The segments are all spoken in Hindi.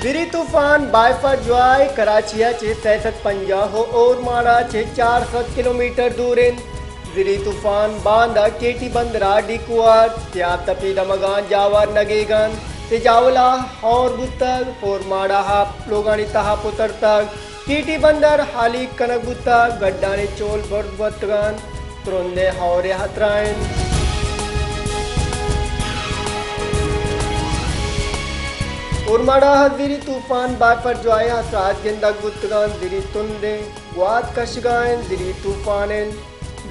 दिरी तूफान बायफर ज्वाय कराचियाचे 650 हो और माडाचे 400 किलोमीटर दूरेन दिरी तूफान बांदा केटी बंदरा डिकुआर त्या तपी दमगान जावर नगेगन ते जावला और बुतग और माडा हा लोगानी तहा पुतरतग केटी बंदर हाली कनक बुतग गड्डाने चोल बर्द बतगन त्रोंदे हौरे हतराइन उर्माड़ा दिरी तूफान बापर ज्वाय हसरात गिंदक बुतगान दिरी तुंदे गुआत कशगान दिरी तूफानें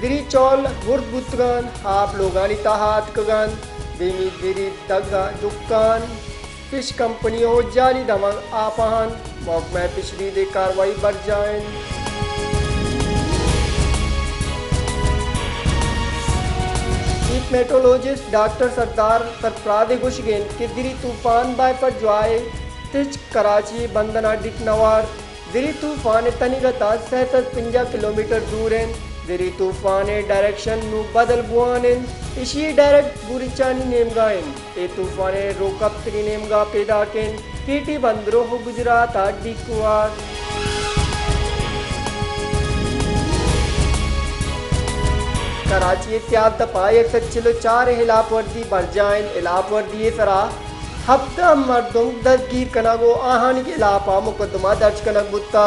दिरी चौल गुर्द बुतगान हाप लोगानी ताहात कगान बेमी दिरी दगा दुकान फिश कंपनी हो जाली दमंग आपान मौक में पिछली दे कार्रवाई बढ़ जाएं चीफ मेट्रोलॉजिस्ट डॉक्टर सरदार सरफराज गुशगेन के दिरी तूफान बाय पर ज्वाए तिच कराची बंदना डिकनवार दिरी तूफान तनिगता 650 किलोमीटर दूर हैं दिरी तूफान डायरेक्शन नु बदल बुआनें इसी डायरेक्ट बुरीचानी नेमगाएं ए तूफान रोकप तरी नेमगा पैदा कें केटी बंदरो हो गुजरात डिकुआर कराची इत्याद दफाए सच्चिलो 4 हिलापवर्दी बढ़ जाएं इलापवर्दी सरा हफ्ता मर्दों दस्तगीर कनागो आहानी के इलापा मुकदमा दर्ज कनक बुत्ता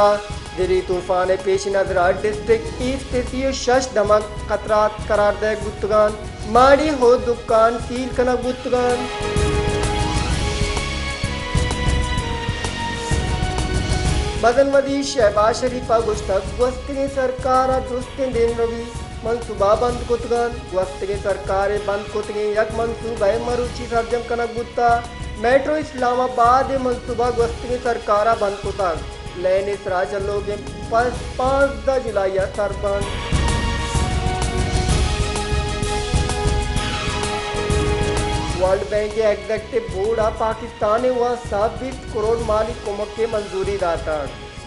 दिरी तूफान पेश नजरा डिस्ट्रिक्ट ईस्ट तेसियो शश दमक खतरात करार दे गुत्तगान माड़ी हो दुकान सील कनक बुत्तगान बदनवदी शहबाज शरीफा गुश्तक वस्ती सरकार दुस्ते दिन रवि मनसूबा बंद कुतगन वक्त के सरकार बंद कुतगे यक मनसूबा मरुचि सर्जम कनक बुत्ता मेट्रो इस्लामाबाद मनसूबा वस्त के सरकार बंद कुतग लेन इसरा चलोगे 5 जुलाई सरबंद वर्ल्ड बैंक के एग्जीक्यूटिव बोर्ड पाकिस्तान हुआ 20 करोड़ माली कुमक के मंजूरी दाता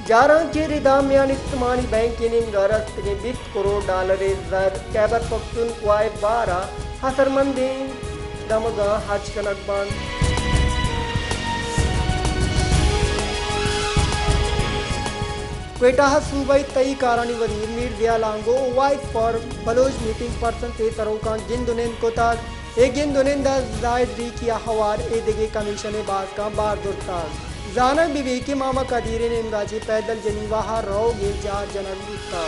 जारा के रिदामियान इस्तेमाली बैंक के निम गरस्त के 20 करोड़ डॉलर जर कैबर पख्तूनख्वाए 12 हसरमंदीन दमगा हज कनक बंद क्वेटा सूबाई तई कारानी वजीर मीर दिया Lango voice for Baloch missing person से तरोकान गिंदुनेन को ताक एक गिंदुनेन दा जायद दी किया हवार ए दिगे कमीशन बाज का बार दुरताक जानक बीवी के मामा कदीरे ने इमराजी पैदल जनीवाहा रहोगे जार जनक बुत्ता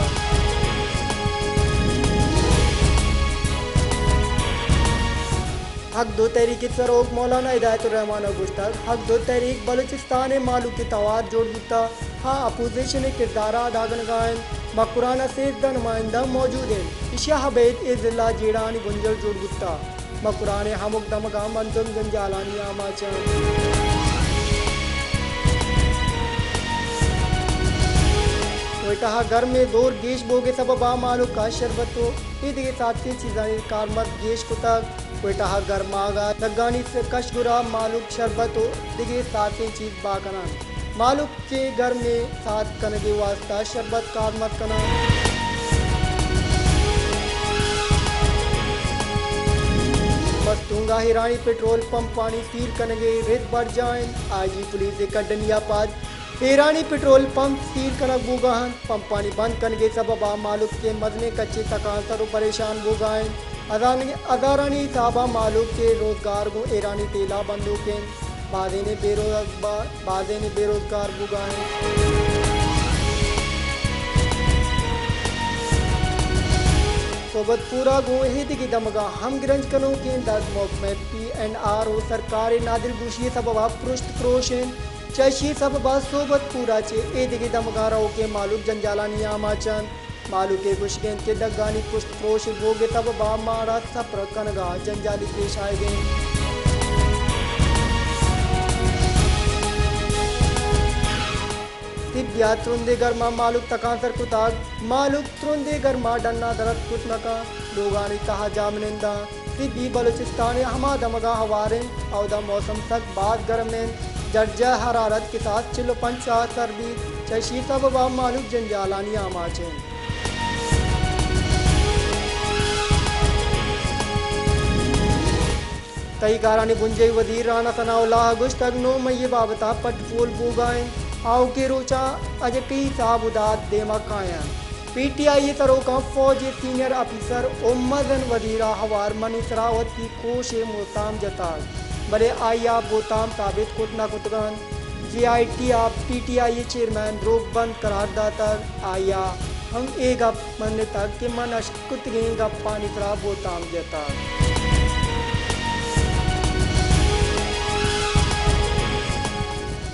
हक दो तहरीक सरोग मौलाना हिदायतुर रहमान गुश्तक हक दो तहरीक बलूचिस्तान मालू के तवार जोड़ बुत्ता हाँ अपोजिशन किरदारा अदागन गायन मकुराना सेज दा नुमाइंदा मौजूद हैं इशिया हबैद ए जिला जेड़ानी गुंजल जोड़ बुत्ता मकुराने हमुक दमगा मंदुम गंजालानी आमाचन कहा घर में दौर गेश बोगे सबब मालू का शरबत हो ईद के साथ की चीज़ें कारमत गेश को तक कोयटा घर मागा दगानी से कशगुरा मालूक शरबत हो दिगे साथ की चीज़ बाकना मालूक के घर में साथ कनगे वास्ता शरबत कारमत कना मस्तूंगा हिरानी पेट्रोल पंप पानी सील कनगे रेत बढ़ जाए आजी पुलिस कड्डनिया पाद ईरानी पेट्रोल पंप सील कनक बुगाहन पंप पानी बंद कनगे सबब मालूक के मदने कच्चे तकान तर परेशान बुगाएं अदारानी ताबा मालूक के रोजगार को ईरानी तेला बंदूकें बादे ने बेरोजगार बुगाएं सोबत पूरा गो हिद की दमगा हम गिरंज कनो के दस मौक में PNR हो सरकार नादिल गुशी सबब पृष्ठ क्रोशन चशी सब बात सोबत पूरा चे ए दिगे दमगाराओ के मालूक जंजालानी आमाचन मालू के गुशगेंद के दगानी पुष्ट प्रोश भोगे तब बा मारा सप्र कनगा जंजाली पेश आए गए तिब्या त्रुंदे गर्मा मालूक तकांसर कुताग मालूक त्रुंदे गर्मा डन्ना दरत कुछ नका लोगानी तहा जामनिंदा तिब्बी बलूचिस्तान हमा दमगा हवारें औदा मौसम तक बाद गर्में दर्जा हरारत के साथ चिल्लो 5 सर्दी चशी सब मालूक जंजालानी आमाचे तई कारानी बुंजई वजीर राना सनाउल्लाह गुश्तग नो मई बाबता पटफोल बोगाएं आओ के रोचा अजटी साहब उदात देमा काया पीटीआई तरोका फौज सीनियर अफिसर उम्मदन वजीरा हवार मनीष रावत की कोश मोताम जता बड़े आया बोताम साबित कुतना कुतगन जीआईटी आप पीटीआई चेयरमैन रोक बंद करार दातर आया हम एक अप मन तक के मन अशकुत गप पानी तरा बोताम जता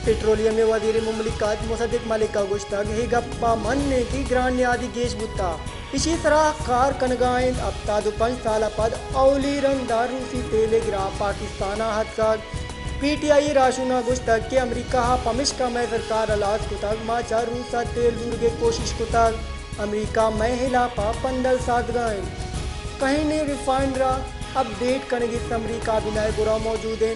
पेट्रोलियम वजीर मुमलिकात मुसद्दिक मलिका गुश्तग ही गप्पा मनने की ग्रांड आदि गेश बुत्ता इसी तरह कार कनगाइंद अब तादु 5 साल पद औली रंगदार रूसी तेले गिरा पाकिस्ताना हदसग पीटीआई राशुना गुश्तग के अमेरिका पमिश्का में सरकार अलाज कुतग माचा रूसा तेल दूर के कोशिश कुतग अमेरिका में हिला पा पंडल साध गए कहीं ने रिफाइंडरा अपडेट करने की अमरीका बिना बुरा मौजूद है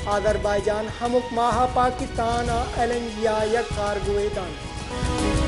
अजरबैजान हमुक माहा पाकिस्तान एलएनजी या कार्गो दान